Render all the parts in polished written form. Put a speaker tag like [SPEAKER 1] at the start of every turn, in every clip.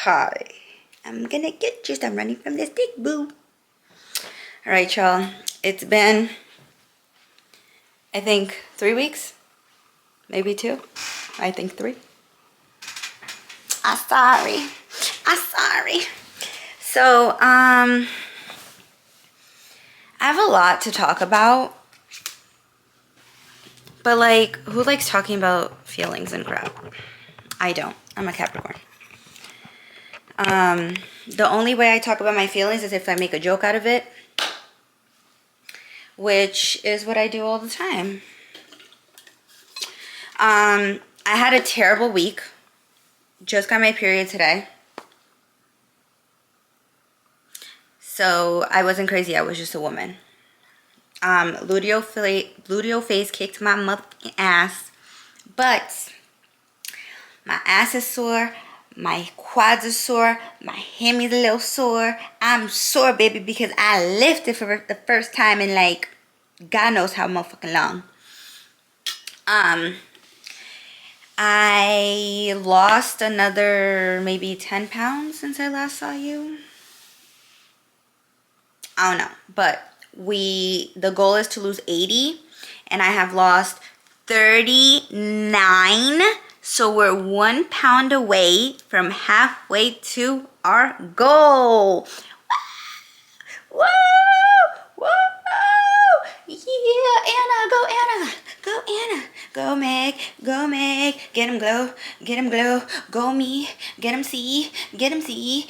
[SPEAKER 1] Hi. I'm gonna get you. I'm running from this big boo. Alright, y'all. It's been, I think, 3 weeks. Maybe 2. I think 3. I'm sorry. So, I have a lot to talk about. But, like, who likes talking about feelings and crap? I don't. I'm a Capricorn. The only way I talk about my feelings is if I make a joke out of it, which is what I do all the time. I had a terrible week. Just got my period today. So I wasn't crazy. I was just a woman. Ludio face kicked my motherfucking ass. But my ass is sore. My quads are sore. My hemi's a little sore. I'm sore, baby, because I lifted for the first time in, like, God knows how motherfucking long. I lost another maybe 10 pounds since I last saw you. I don't know. But the goal is to lose 80. And I have lost 39. So we're 1 pound away from halfway to our goal. Woo! Woo! Yeah, Anna, go Anna. Go Anna. Go Meg. Go Meg. Get him glow. Get him glow. Go me. Get him C. Get him C.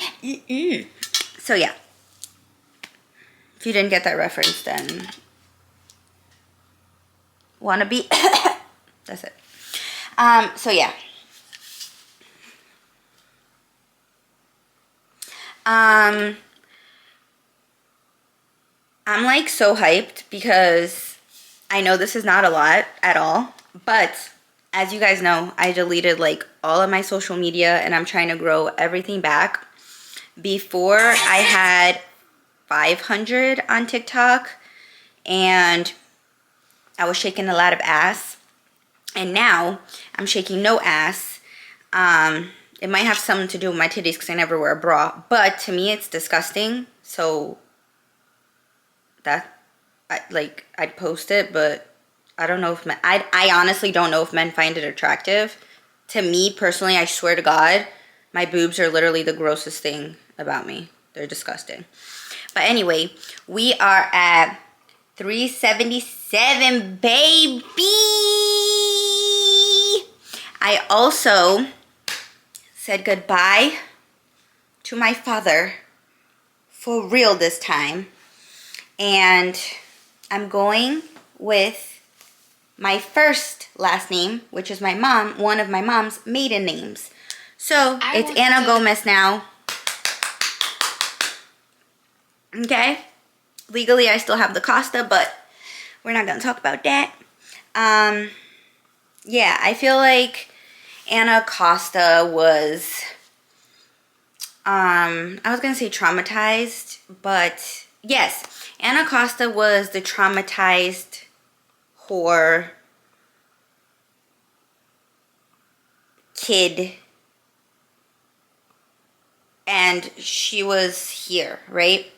[SPEAKER 1] So yeah. If you didn't get that reference, then wanna be. That's it. So yeah. I'm like so hyped because I know this is not a lot at all, but as you guys know, I deleted like all of my social media and I'm trying to grow everything back. Before I had 500 on TikTok and I was shaking a lot of ass. And now I'm shaking no ass. It might have something to do with my titties because I never wear a bra. But to me, it's disgusting. So that, I'd post it, but I don't know if men, I honestly don't know if men find it attractive. To me, personally, I swear to God, my boobs are literally the grossest thing about me. They're disgusting. But anyway, we are at 377, baby. I also said goodbye to my father for real this time. And I'm going with my first last name, which is my mom, one of my mom's maiden names. So it's Anna Gomez now. Okay? Legally, I still have the Costa, but we're not going to talk about that. Yeah, I feel like Anna Costa was, I was going to say traumatized, but yes, Anna Costa was the traumatized whore kid, and she was here, right?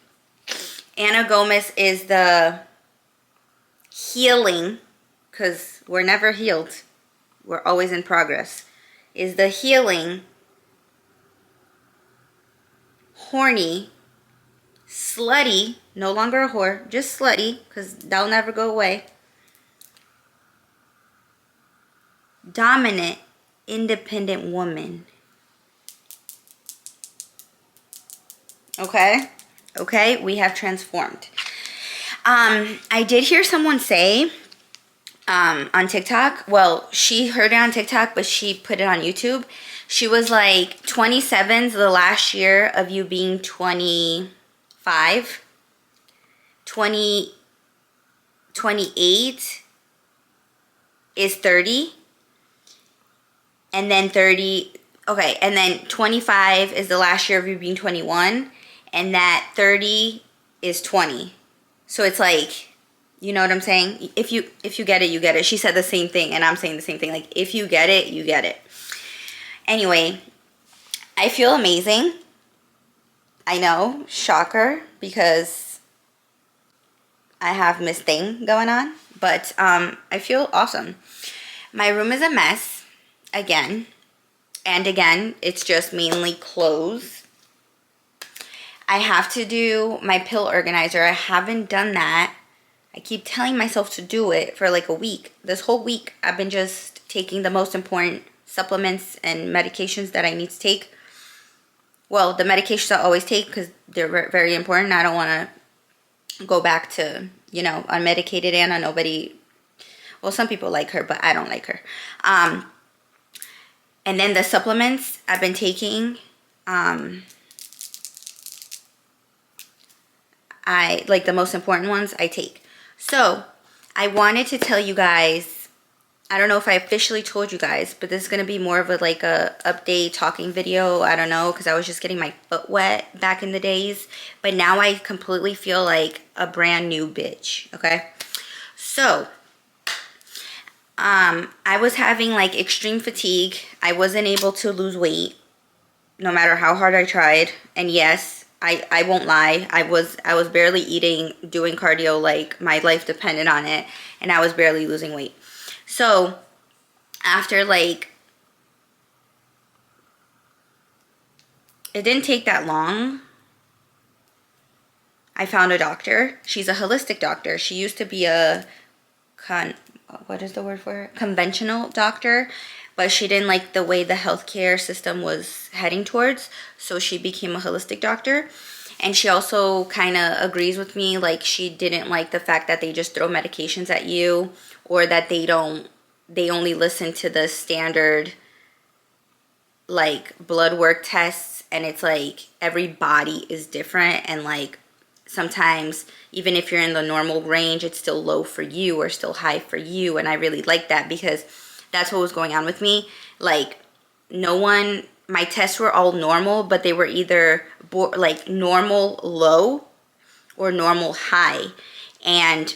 [SPEAKER 1] Anna Gomez is the healing, because we're never healed. We're always in progress. Is the healing, horny, slutty, no longer a whore, just slutty, because that'll never go away. Dominant, independent woman. Okay? Okay, we have transformed. I did hear someone say on TikTok, well, she heard it on TikTok, but she put it on YouTube. She was like, 27's the last year of you being 25. 28 is 30. And then 30, okay, and then 25 is the last year of you being 21. And that 30 is 20. So it's like, you know what I'm saying? If you get it, you get it. She said the same thing, and I'm saying the same thing. Like, if you get it, you get it. Anyway, I feel amazing. I know, shocker, because I have Miss Thing going on. But I feel awesome. My room is a mess, again. And again, it's just mainly clothes. I have to do my pill organizer. I haven't done that. I keep telling myself to do it for like a week. This whole week, I've been just taking the most important supplements and medications that I need to take. Well, the medications I always take because they're very important. I don't want to go back to, you know, unmedicated Anna. Nobody, well, some people like her, but I don't like her. And then the supplements I've been taking, I like the most important ones I take. So I wanted to tell you guys, I don't know if I officially told you guys, but this is going to be more of a like a update talking video. I don't know, because I was just getting my foot wet back in the days. But now I completely feel like a brand new bitch, okay? So I was having like extreme fatigue. I wasn't able to lose weight no matter how hard I tried. And yes, I won't lie. I was barely eating, doing cardio, like my life depended on it, and I was barely losing weight. So after like, it didn't take that long, I found a doctor. She's a holistic doctor. She used to be a what is the word for it? Conventional doctor, but she didn't like the way the healthcare system was heading towards, so she became a holistic doctor. And she also kind of agrees with me, like she didn't like the fact that they just throw medications at you, or that they only listen to the standard like blood work tests, and it's like every body is different, and like sometimes even if you're in the normal range, it's still low for you or still high for you. And I really like that, because that's what was going on with me. Like my tests were all normal, but they were either like normal low or normal high. And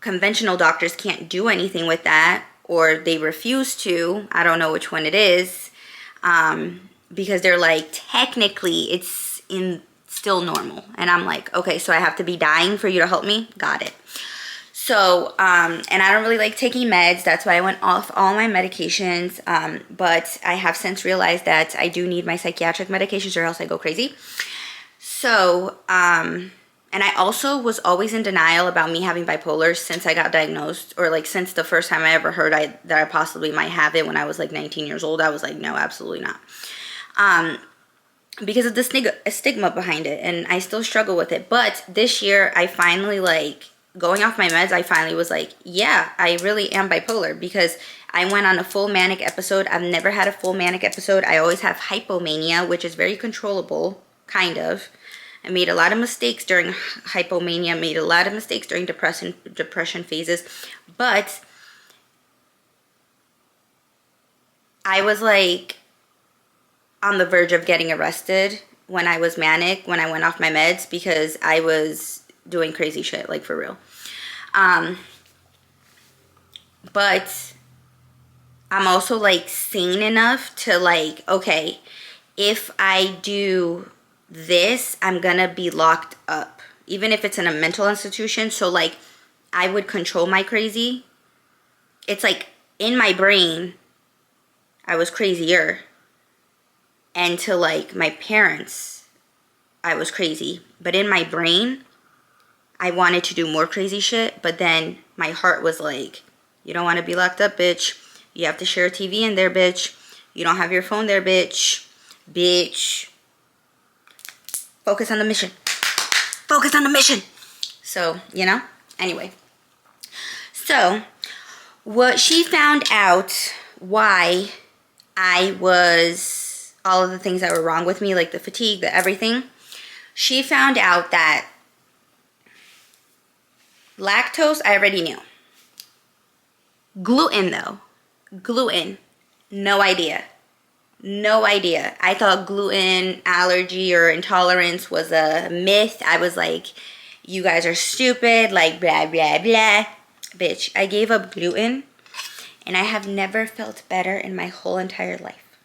[SPEAKER 1] conventional doctors can't do anything with that, or they refuse to. I don't know which one it is, because they're like, technically it's still normal. And I'm like, okay, so I have to be dying for you to help me? Got it. So, and I don't really like taking meds. That's why I went off all my medications. But I have since realized that I do need my psychiatric medications, or else I go crazy. So, and I also was always in denial about me having bipolar since I got diagnosed, or like since the first time I ever heard that I possibly might have it when I was like 19 years old. I was like, no, absolutely not. Because of the stigma behind it, and I still struggle with it. But this year, I finally, like, going off my meds, I finally was like, yeah, I really am bipolar, because I went on a full manic episode. I've never had a full manic episode. I always have hypomania, which is very controllable, kind of. I made a lot of mistakes during hypomania, made a lot of mistakes during depression phases, but I was like on the verge of getting arrested when I was manic, when I went off my meds, because I was doing crazy shit, like for real. But I'm also like sane enough to like, okay, if I do this, I'm gonna be locked up, even if it's in a mental institution. So like, I would control my crazy. It's like in my brain, I was crazier. And to like my parents, I was crazy. But in my brain, I wanted to do more crazy shit. But then my heart was like, you don't want to be locked up, bitch. You have to share a TV in there, bitch. You don't have your phone there, bitch. Bitch. Focus on the mission. Focus on the mission. So, you know? Anyway. So, what she found out why I was... all of the things that were wrong with me, like the fatigue, the everything. She found out that lactose, I already knew. Gluten, though. Gluten. No idea. No idea. I thought gluten allergy or intolerance was a myth. I was like, you guys are stupid, like blah, blah, blah. Bitch, I gave up gluten, and I have never felt better in my whole entire life.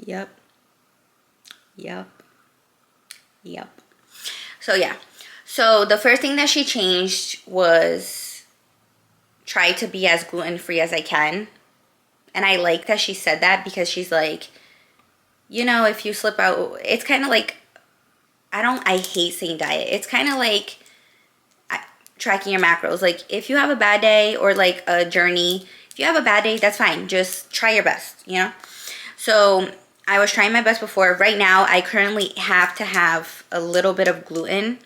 [SPEAKER 1] Yep. Yep. Yep. So yeah. So the first thing that she changed was try to be as gluten-free as I can. And I like that she said that because she's like, you know, if you slip out, it's kind of like, I hate saying diet. It's kind of like tracking your macros. Like if you have a bad day or like a journey, if you have a bad day, that's fine. Just try your best, you know? So I was trying my best before. Right now, I currently have to have a little bit of gluten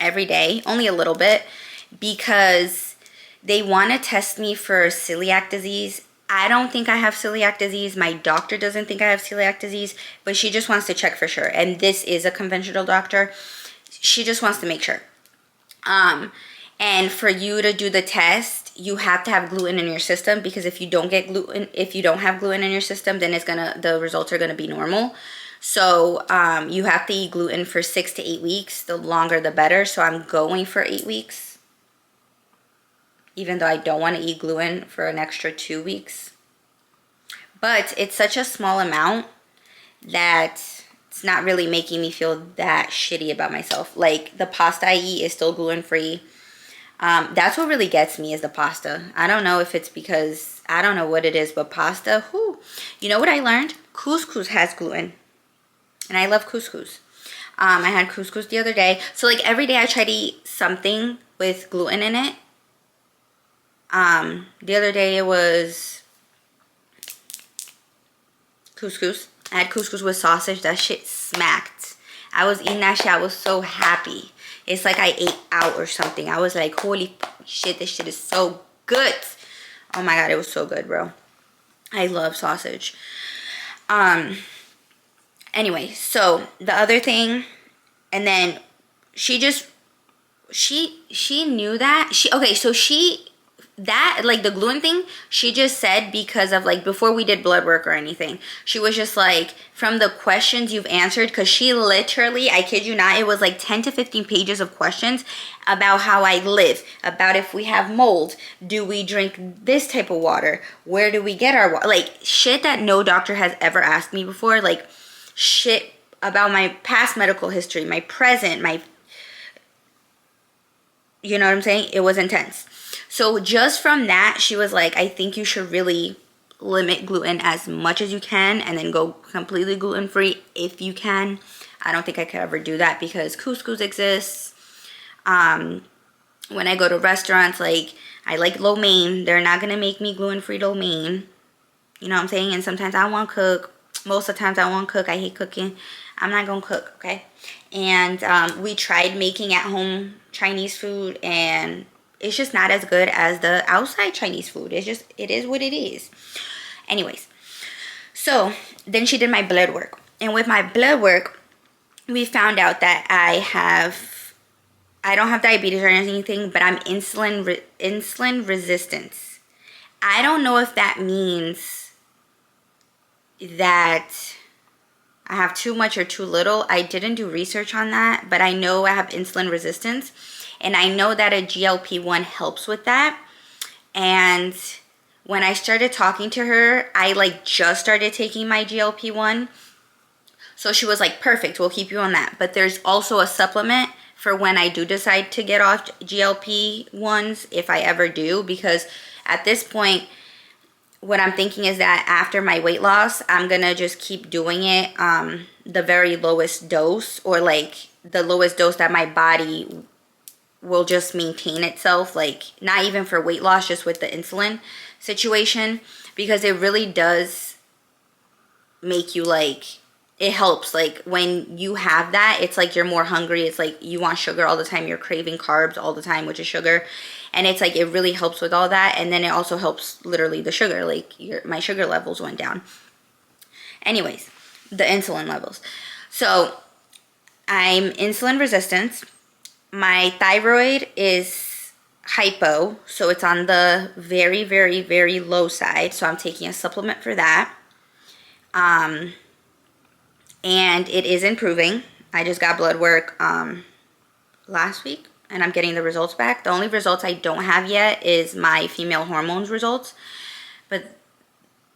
[SPEAKER 1] every day, only a little bit, because they want to test me for celiac disease. I don't think I have celiac disease. My doctor doesn't think I have celiac disease, but she just wants to check for sure. And this is a conventional doctor. She just wants to make sure. And for you to do the test, you have to have gluten in your system, because if you don't get gluten, if you don't have gluten in your system, then the results are gonna be normal. So you have to eat gluten for 6 to 8 weeks. The longer, the better. So I'm going for 8 weeks, even though I don't want to eat gluten for an extra 2 weeks. But it's such a small amount that it's not really making me feel that shitty about myself. Like the pasta I eat is still gluten-free. That's what really gets me, is the pasta. I don't know if it's because, I don't know what it is, but pasta, whew. You know what I learned? Couscous has gluten. And I love couscous. I had couscous the other day. So like every day I try to eat something with gluten in it. The other day it was couscous. I had couscous with sausage. That shit smacked. I was eating that shit. I was so happy. It's like I ate out or something. I was like, holy shit, this shit is so good. Oh my God, it was so good, bro. I love sausage. Anyway, so the other thing, and then she knew that. That, like the gluten thing, she just said because of like before we did blood work or anything. She was just like, from the questions you've answered, because she literally, I kid you not, it was like 10 to 15 pages of questions about how I live, about if we have mold, do we drink this type of water, where do we get our water, like shit that no doctor has ever asked me before, like shit about my past medical history, my present, you know what I'm saying? It was intense. So just from that, she was like, I think you should really limit gluten as much as you can and then go completely gluten-free if you can. I don't think I could ever do that because couscous exists. When I go to restaurants, like I like lo mein. They're not going to make me gluten-free lo mein. You know what I'm saying? And sometimes I want to cook. Most of the times I won't cook. I hate cooking. I'm not going to cook, okay? And we tried making at-home Chinese food, and it's just not as good as the outside Chinese food. It is what it is. Anyways, so then she did my blood work. And with my blood work, we found out that I don't have diabetes or anything, but I'm insulin resistance. I don't know if that means that I have too much or too little. I didn't do research on that, but I know I have insulin resistance. And I know that a GLP-1 helps with that. And when I started talking to her, I like just started taking my GLP-1. So she was like, perfect, we'll keep you on that. But there's also a supplement for when I do decide to get off GLP-1s, if I ever do. Because at this point, what I'm thinking is that after my weight loss, I'm going to just keep doing it the very lowest dose, or like the lowest dose that my body will just maintain itself, like not even for weight loss, just with the insulin situation, because it really does make you like, it helps. Like when you have that, it's like you're more hungry. It's like you want sugar all the time. You're craving carbs all the time, which is sugar. And it's like, it really helps with all that. And then it also helps literally the sugar, like my sugar levels went down. Anyways, the insulin levels. So I'm insulin resistant. My thyroid is hypo, so it's on the very, very, very low side. So I'm taking a supplement for that. And it is improving. I just got blood work last week, and I'm getting the results back. The only results I don't have yet is my female hormones results. But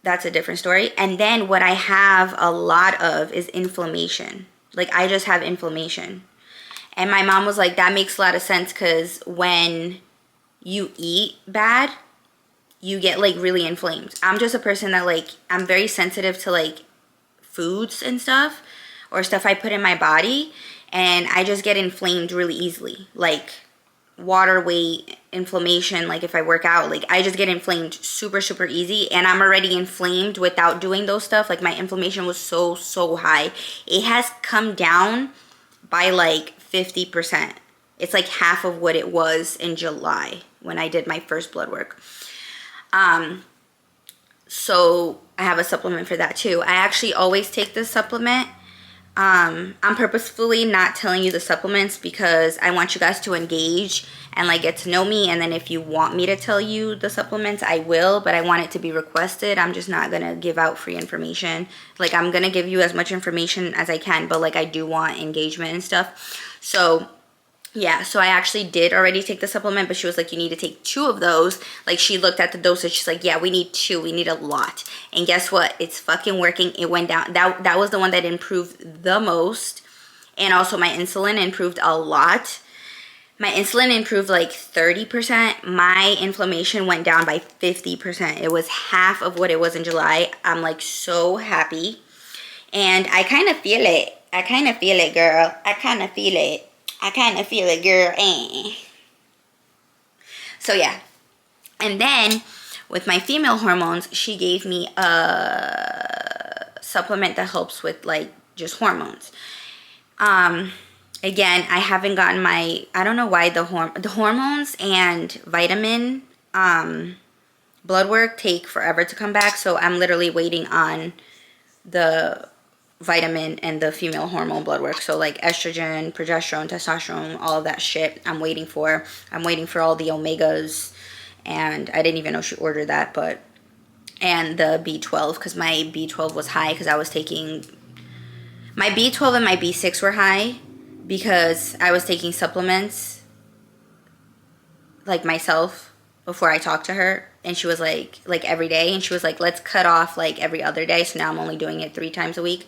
[SPEAKER 1] that's a different story. And then what I have a lot of is inflammation. Like, I just have inflammation. And my mom was like, that makes a lot of sense, because when you eat bad, you get like really inflamed. I'm just a person that, like, I'm very sensitive to like foods and stuff, or stuff I put in my body, and I just get inflamed really easily. Like water weight, inflammation, like if I work out, like I just get inflamed super, super easy, and I'm already inflamed without doing those stuff. Like my inflammation was so high. It has come down by like 50%. It's like half of what it was in July when I did my first blood work. So I have a supplement for that too. I actually always take this supplement. I'm purposefully not telling you the supplements because I want you guys to engage and like get to know me. And then if you want me to tell you the supplements, I will, but I want it to be requested. I'm just not gonna give out free information. Like, I'm gonna give you as much information as I can, but like I do want engagement and stuff. So yeah, so I actually did already take the supplement, but she was like, you need to take 2 of those. Like, she looked at the dosage. She's like, yeah, we need 2. We need a lot. And guess what? It's fucking working. It went down. That was the one that improved the most. And also my insulin improved a lot. My insulin improved like 30%. My inflammation went down by 50%. It was half of what it was in July. I'm like so happy. And I kind of feel it. I kind of feel it, girl. I kind of feel it. I kind of feel it, girl. So yeah. And then with my female hormones, she gave me a supplement that helps with like just hormones. Again, I haven't gotten my, I don't know why the hormones and vitamin blood work take forever to come back. So I'm literally waiting on the vitamin and the female hormone blood work. So like estrogen, progesterone, testosterone, all of that shit I'm waiting for. I'm waiting for all the omegas, and I didn't even know she ordered that, but, and the B12, because my B12 was high because I was taking, my B12 and my B6 were high because I was taking supplements like myself before I talked to her. And she was like every day. And she was like, let's cut off like every other day. So now I'm only doing it 3 times a week.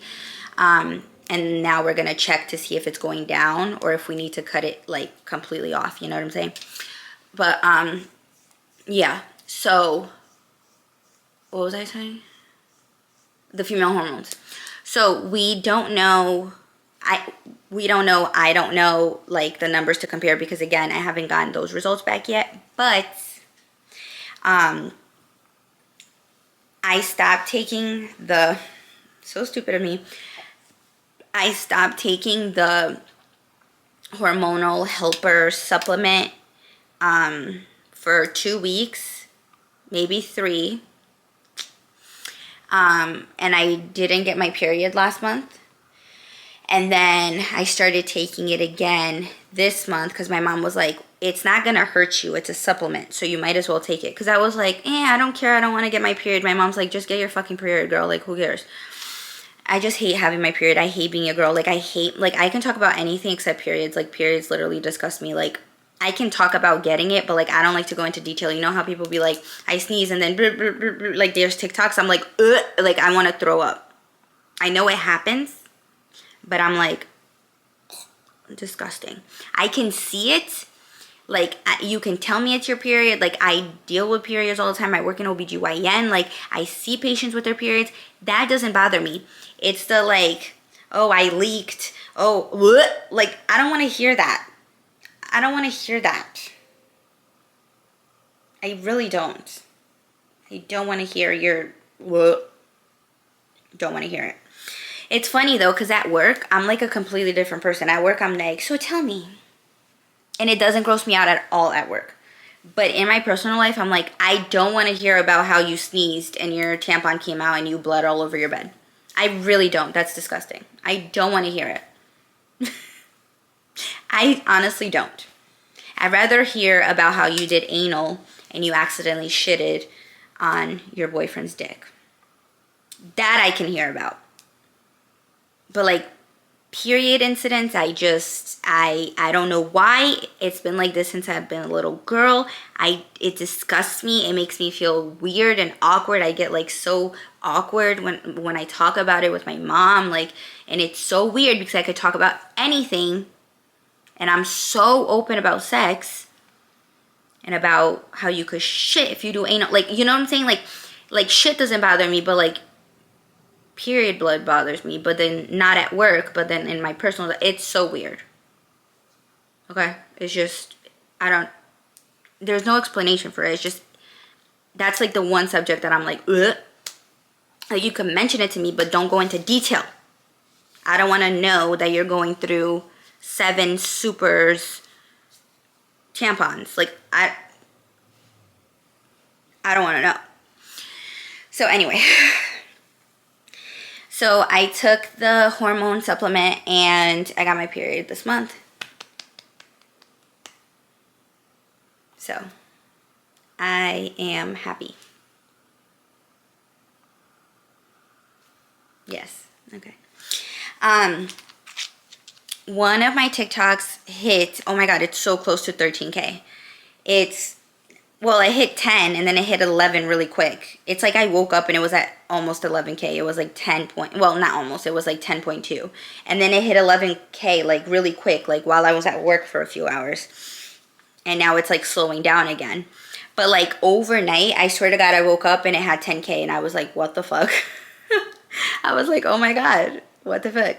[SPEAKER 1] And now we're going to check to see if it's going down or if we need to cut it like completely off. You know what I'm saying? But, yeah. So what was I saying? The female hormones. So we don't know. I don't know like the numbers to compare because again, I haven't gotten those results back yet. But I stopped taking the, so stupid of me, I stopped taking the hormonal helper supplement for 2 weeks, maybe 3. And I didn't get my period last month. And then I started taking it again this month because my mom was like, it's not going to hurt you. It's a supplement. So you might as well take it. Because I was like, I don't care. I don't want to get my period. My mom's like, just get your fucking period, girl. Like, who cares? I just hate having my period. I hate being a girl. Like, I can talk about anything except periods. Like, periods literally disgust me. Like, I can talk about getting it, but like, I don't like to go into detail. You know how people be like, I sneeze and then, like, there's TikToks. I'm like, ugh, like, I want to throw up. I know it happens. But I'm like, disgusting. I can see it. Like, you can tell me it's your period. Like, I deal with periods all the time. I work in OBGYN. Like, I see patients with their periods. That doesn't bother me. It's the, like, oh, I leaked. Oh, what? Like, I don't want to hear that. I don't want to hear that. I really don't. I don't want to hear your, what? Don't want to hear it. It's funny though, because at work, I'm like a completely different person. At work, I'm like, so tell me. And it doesn't gross me out at all at work. But in my personal life, I'm like, I don't want to hear about how you sneezed and your tampon came out and you bled all over your bed. I really don't. That's disgusting. I don't want to hear it. I honestly don't. I'd rather hear about how you did anal and you accidentally shitted on your boyfriend's dick. That I can hear about. But like, period incidents, I don't know why. It's been like this since I've been a little girl. It disgusts me. It makes me feel weird and awkward. I get like so awkward when I talk about it with my mom, like, and it's so weird because I could talk about anything and I'm so open about sex and about how you could shit if you do anal, like, you know what I'm saying? Like shit doesn't bother me, but like period blood bothers me, but then not at work, but then in my personal, it's so weird. Okay? It's just, there's no explanation for it. It's just, that's like the one subject that I'm like, ugh. Like, you can mention it to me, but don't go into detail. I don't want to know that you're going through 7 supers tampons. Like, I don't want to know. So anyway, so I took the hormone supplement and I got my period this month. So I am happy. Yes. Okay. One of my TikToks hit, oh my God, it's so close to 13K. Well, it hit 10 and then it hit 11 really quick. It's like I woke up and it was at almost 11K. It was like 10 point, well, not almost, it was like 10.2. And then it hit 11K like really quick, like while I was at work for a few hours. And now it's like slowing down again. But like overnight, I swear to God, I woke up and it had 10K and I was like, what the fuck? I was like, oh my God, what the fuck?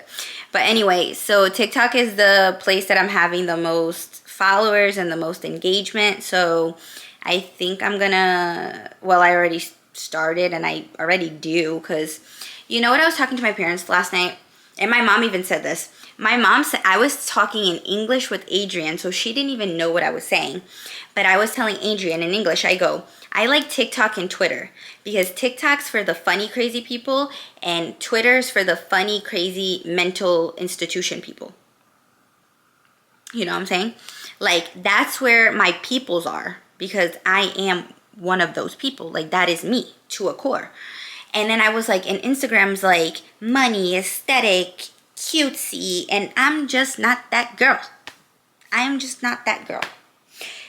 [SPEAKER 1] But anyway, so TikTok is the place that I'm having the most followers and the most engagement. So I think I'm gonna, well, I already started and I already do, because you know what, I was talking to my parents last night and my mom even said this. My mom said, I was talking in English with Adrian, so she didn't even know what I was saying. But I was telling Adrian in English, I go, I like TikTok and Twitter because TikTok's for the funny, crazy people and Twitter's for the funny, crazy, mental institution people. You know what I'm saying? Like, that's where my peoples are because I am one of those people. Like, that is me to a core. And then I was like, and Instagram's like money, aesthetic, cutesy, and I'm just not that girl. I am just not that girl.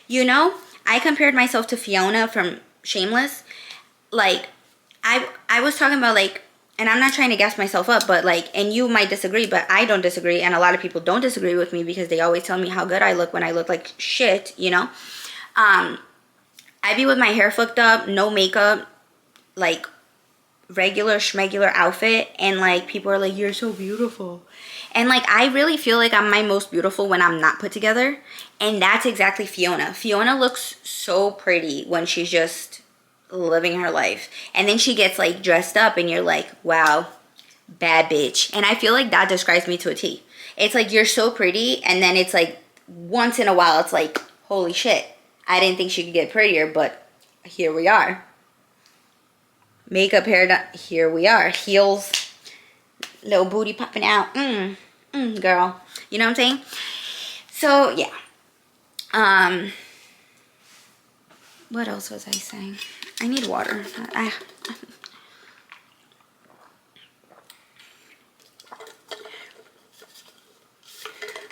[SPEAKER 1] You know, I compared myself to Fiona from Shameless. Like, I was talking about, like, and I'm not trying to gas myself up, but like, and you might disagree, but I don't disagree, and a lot of people don't disagree with me because they always tell me how good I look when I look like shit, you know? I be with my hair flicked up, no makeup, like, regular schmegular outfit, and like people are like, you're so beautiful, and like I really feel like I'm my most beautiful when I'm not put together, and that's exactly Fiona looks so pretty when she's just living her life, and then she gets like dressed up and you're like, wow, bad bitch. And I feel like that describes me to a T. It's like you're so pretty, and then it's like once in a while it's like, holy shit, I didn't think she could get prettier, but here we are. Makeup, hair done, here we are. Heels, little booty popping out. Girl. You know what I'm saying? So, yeah. What else was I saying? I need water.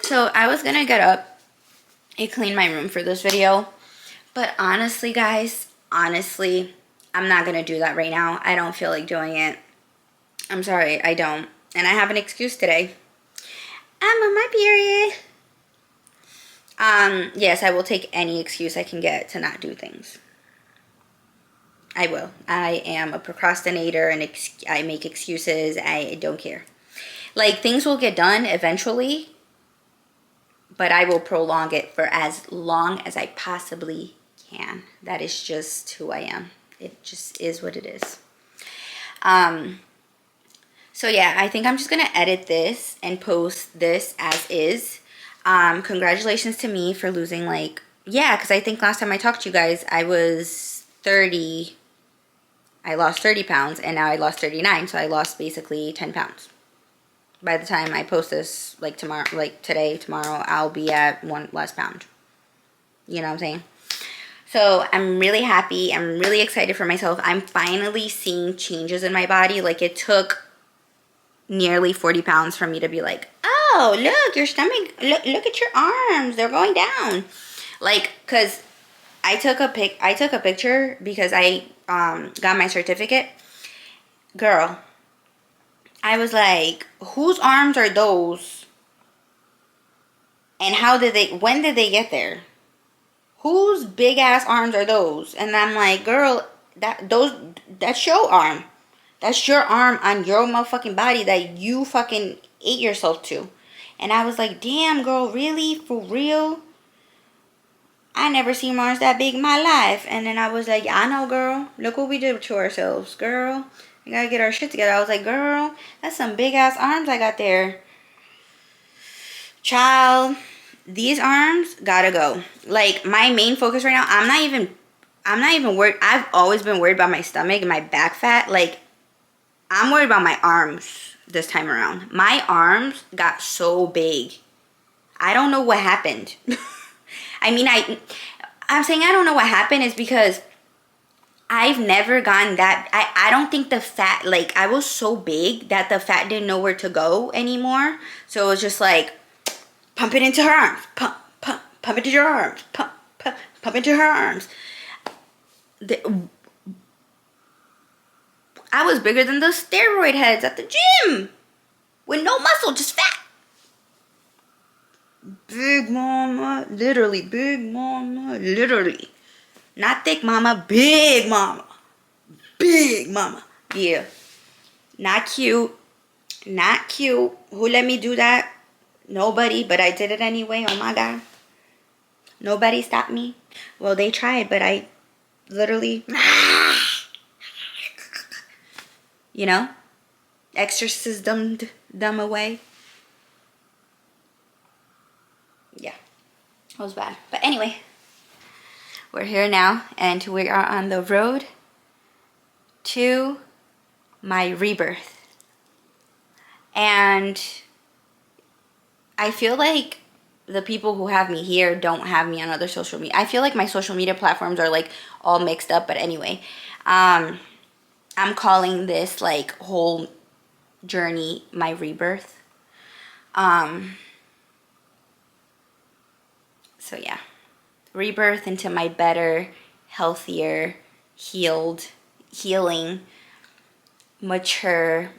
[SPEAKER 1] So, I was gonna get up and clean my room for this video. But honestly, guys, I'm not going to do that right now. I don't feel like doing it. I'm sorry, I don't. And I have an excuse today. I'm on my period. Yes, I will take any excuse I can get to not do things. I will. I am a procrastinator and I make excuses. I don't care. Like, things will get done eventually, but I will prolong it for as long as I possibly can. That is just who I am. It just is what it is. So yeah, I think I'm just going to edit this and post this as is. Congratulations to me for losing, like, yeah, because I think last time I talked to you guys, I was 30. I lost 30 pounds and now I lost 39. So I lost basically 10 pounds. By the time I post this, like tomorrow, like today, tomorrow, I'll be at 1 less pound. You know what I'm saying? So I'm really happy. I'm really excited for myself. I'm finally seeing changes in my body. Like, it took nearly 40 pounds for me to be like, whoa, look, your stomach, look at your arms. They're going down. Like, because I took a picture because I got my certificate. Girl, I was like, whose arms are those? And when did they get there? Whose big ass arms are those? And I'm like, girl, that's your arm. That's your arm on your motherfucking body that you fucking ate yourself to. And I was like, damn, girl, really? For real? I never seen arms that big in my life. And then I was like, I know, girl. Look what we did to ourselves, girl. We gotta get our shit together. I was like, girl, that's some big ass arms I got there. Child, these arms gotta go. Like, my main focus right now, I'm not even worried. I've always been worried about my stomach and my back fat. Like, I'm worried about my arms this time around. My arms got so big. I don't know what happened. I mean, I'm saying I don't know what happened is because I've never gotten that. I don't think the fat, like, I was so big that the fat didn't know where to go anymore. So it was just like, pump it into her arms. Pump into your arms. Pump into her arms. I was bigger than those steroid heads at the gym. With no muscle, just fat. Big mama. Literally, big mama. Literally. Not thick mama, big mama. Big mama. Yeah. Not cute. Not cute. Who let me do that? Nobody, but I did it anyway. Oh my God. Nobody stopped me. Well, they tried, but I literally... You know? Exorcismed them away. Yeah. It was bad. But anyway. We're here now. And we are on the road to my rebirth. And I feel like the people who have me here don't have me on other social media. I feel like my social media platforms are like all mixed up. But anyway. I'm calling this like whole journey my rebirth. So yeah, rebirth into my better, healthier, healing, mature,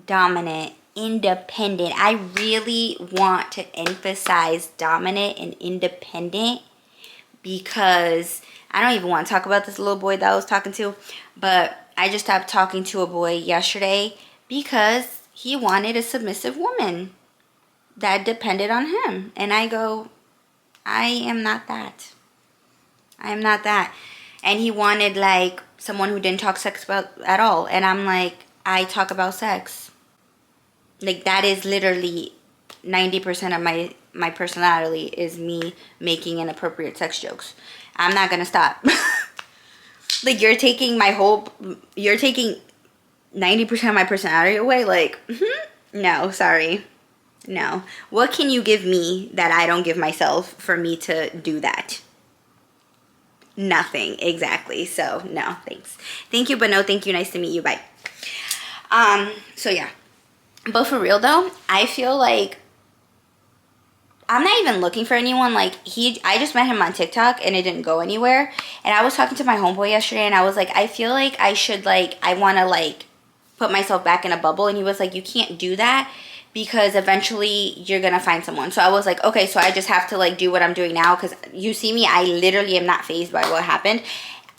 [SPEAKER 1] dominant, independent. I really want to emphasize dominant and independent because I don't even want to talk about this little boy that I was talking to, but I just stopped talking to a boy yesterday because he wanted a submissive woman that depended on him. And I go, I am not that. I am not that. And he wanted like someone who didn't talk sex about at all. And I'm like, I talk about sex. Like that is literally 90% of my personality is me making inappropriate sex jokes. I'm not gonna stop. Like you're taking 90% of my personality away. Like, no, sorry. No. What can you give me that I don't give myself for me to do that? Nothing, exactly. So, no, thanks. Thank you, but no thank you. Nice to meet you. Bye. So yeah. But for real though, I feel like I'm not even looking for anyone. Like I just met him on TikTok and it didn't go anywhere. And I was talking to my homeboy yesterday and I was like, I feel like I should like, I want to like put myself back in a bubble. And he was like, you can't do that because eventually you're going to find someone. So I was like, okay, so I just have to like do what I'm doing now. Cause you see me, I literally am not fazed by what happened.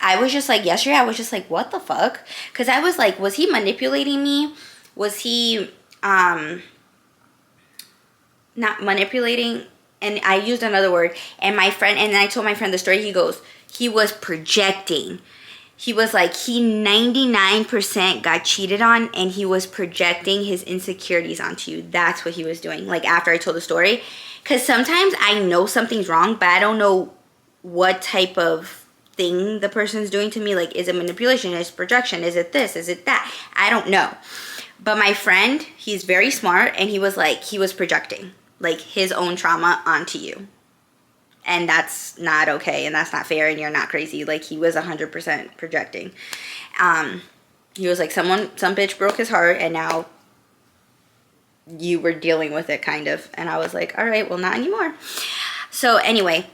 [SPEAKER 1] I was just like, yesterday I was just like, what the fuck? Cause I was like, was he manipulating me? Was he, not manipulating, and I used another word, and my friend, and I told my friend the story, he goes, he was projecting. He was like, he 99% got cheated on, and he was projecting his insecurities onto you. That's what he was doing, like, after I told the story. Because sometimes I know something's wrong, but I don't know what type of thing the person's doing to me. Like, is it manipulation? Is it projection? Is it this? Is it that? I don't know. But my friend, he's very smart, and he was like, he was projecting like his own trauma onto you. And that's not okay, and that's not fair, and you're not crazy. Like, he was 100% projecting. He was like, some bitch broke his heart, and now you were dealing with it, kind of. And I was like, all right, well, not anymore. So anyway,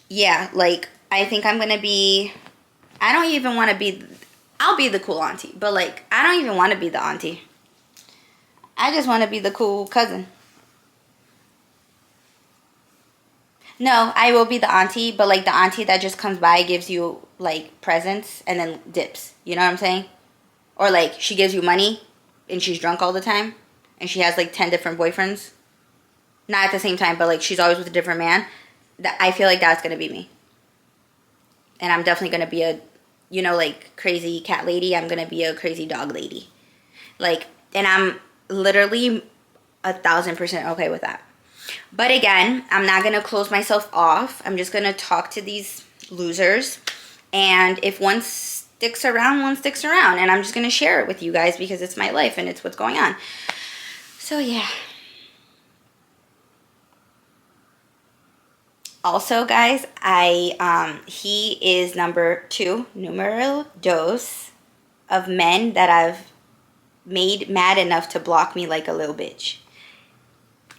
[SPEAKER 1] yeah, like, I think I'm gonna be, I don't even want to be, I'll be the cool auntie, but like, I don't even want to be the auntie. I just want to be the cool cousin. No, I will be the auntie, but like the auntie that just comes by, gives you like presents, and then dips. You know what I'm saying? Or like she gives you money and she's drunk all the time and she has like 10 different boyfriends. Not at the same time, but like she's always with a different man. I feel like that's going to be me. And I'm definitely going to be a, you know, like crazy cat lady. I'm going to be a crazy dog lady. Like, and I'm literally 1,000% okay with that. But again, I'm not going to close myself off. I'm just going to talk to these losers. And if one sticks around, one sticks around. And I'm just going to share it with you guys because it's my life and it's what's going on. So, yeah. Also, guys, he is numero dos of men that I've made mad enough to block me like a little bitch.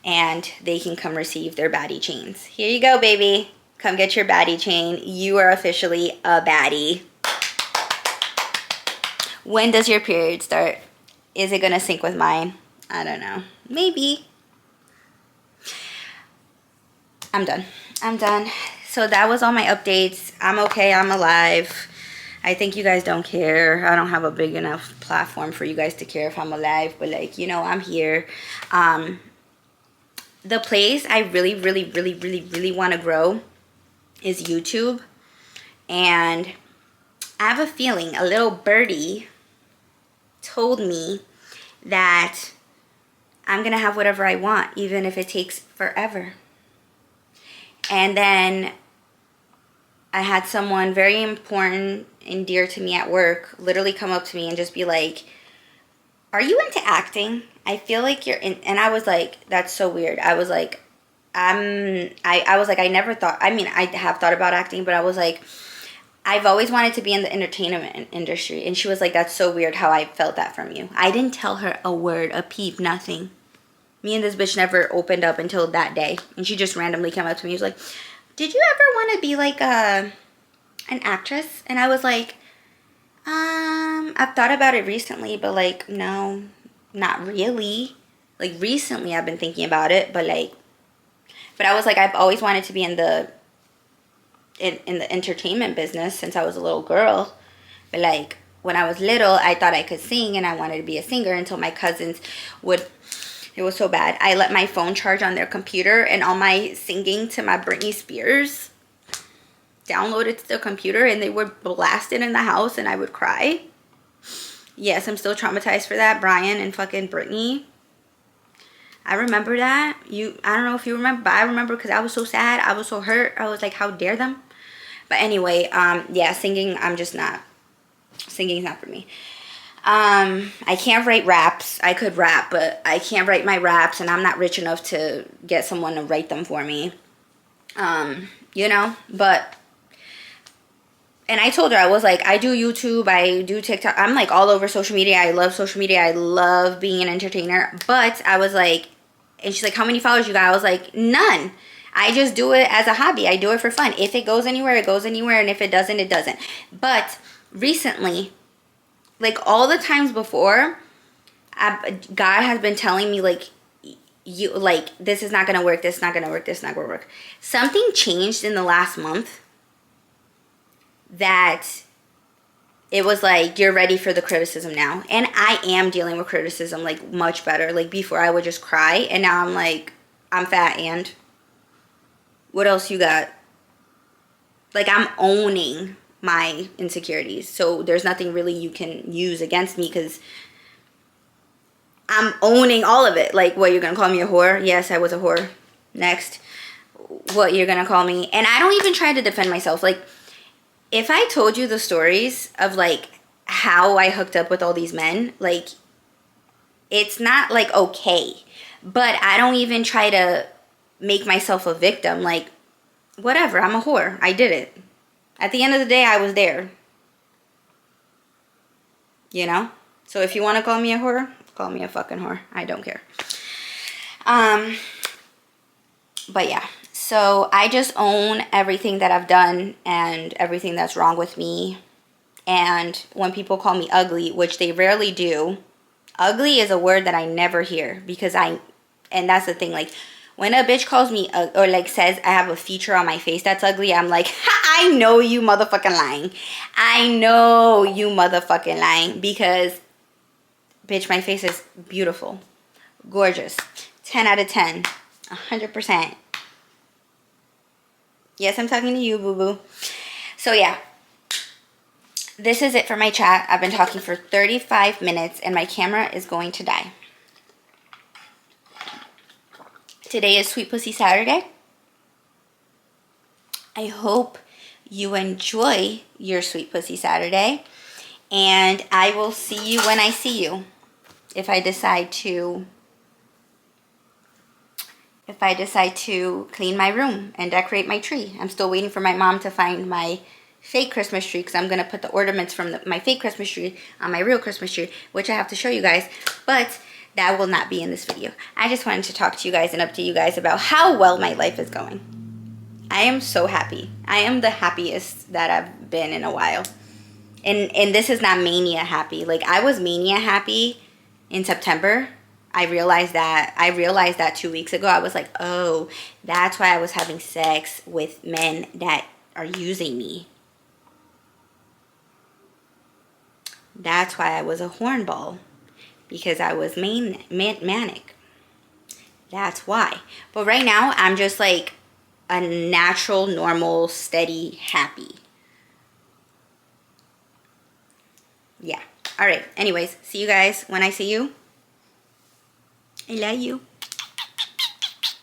[SPEAKER 1] And they can come receive their baddie chains. Here you go, baby. Come get your baddie chain. You are officially a baddie. When does your period start? Is it going to sync with mine? I don't know. Maybe. I'm done. So that was all my updates. I'm okay. I'm alive. I think you guys don't care. I don't have a big enough platform for you guys to care if I'm alive. But like, you know, I'm here. The place I really, really, really, really, really want to grow is YouTube. And I have a feeling a little birdie told me that I'm going to have whatever I want, even if it takes forever. And then I had someone very important and dear to me at work literally come up to me and just be like, are you into acting? I feel like you're in, and I was like, that's so weird. I was like, I was like, I never thought, I mean, I have thought about acting, but I was like, I've always wanted to be in the entertainment industry. And she was like, that's so weird how I felt that from you. I didn't tell her a word, a peep, nothing. Me and this bitch never opened up until that day. And she just randomly came up to me. She was like, did you ever want to be like an actress? And I was like, I've thought about it recently, but like, no, not really. Like recently I've been thinking about it, but I was like, I've always wanted to be in the entertainment business since I was a little girl. But like when I was little, I thought I could sing and I wanted to be a singer until my cousins would, it was so bad. I let my phone charge on their computer and all my singing to my Britney Spears downloaded to the computer and they would blast it in the house and I would cry. Yes, I'm still traumatized for that. Brian and fucking Britney. I remember that. I don't know if you remember, but I remember because I was so sad. I was so hurt. I was like, how dare them? But anyway, yeah, singing, I'm just not. Singing's not for me. I can't write raps. I could rap, but I can't write my raps and I'm not rich enough to get someone to write them for me. You know, but, and I told her, I was like, I do YouTube, I do TikTok. I'm like all over social media. I love social media. I love being an entertainer. But I was like, and she's like, how many followers you got? I was like, none. I just do it as a hobby. I do it for fun. If it goes anywhere, it goes anywhere. And if it doesn't, it doesn't. But recently, like all the times before, God has been telling me like, you like, this is not going to work. This is not going to work. This is not going to work. Something changed in the last month that it was like, you're ready for the criticism now. And I am dealing with criticism like much better. Like before I would just cry and now I'm like, I'm fat and what else you got? Like I'm owning my insecurities. So there's nothing really you can use against me because I'm owning all of it. Like, what, you're going to call me a whore? Yes, I was a whore. Next. What, you're going to call me? And I don't even try to defend myself. Like, if I told you the stories of, like, how I hooked up with all these men, like, it's not, like, okay. But I don't even try to make myself a victim. Like, whatever, I'm a whore. I did it. At the end of the day, I was there. You know? So if you want to call me a whore, Call me a fucking whore. I don't care. But yeah. So I just own everything that I've done and everything that's wrong with me. And when people call me ugly, which they rarely do, ugly is a word that I never hear because and that's the thing, like, when a bitch calls me, or like says I have a feature on my face that's ugly, I'm like, I know you motherfucking lying. I know you motherfucking lying because, bitch, my face is beautiful, gorgeous, 10 out of 10, 100%. Yes, I'm talking to you, boo-boo. So yeah, this is it for my chat. I've been talking for 35 minutes and my camera is going to die. Today is Sweet Pussy Saturday. I hope you enjoy your Sweet Pussy Saturday. And I will see you when I see you. If I decide to clean my room and decorate my tree. I'm still waiting for my mom to find my fake Christmas tree because I'm going to put the ornaments from my fake Christmas tree on my real Christmas tree, which I have to show you guys. But that will not be in this video. I just wanted to talk to you guys and update you guys about how well my life is going. I am so happy. I am the happiest that I've been in a while. And this is not mania happy. Like, I was mania happy in September. I realized that 2 weeks ago. I was like, oh, that's why I was having sex with men that are using me. That's why I was a hornball. Because I was manic. That's why. But right now, I'm just like a natural, normal, steady, happy. Yeah. All right. Anyways, see you guys when I see you. I love you.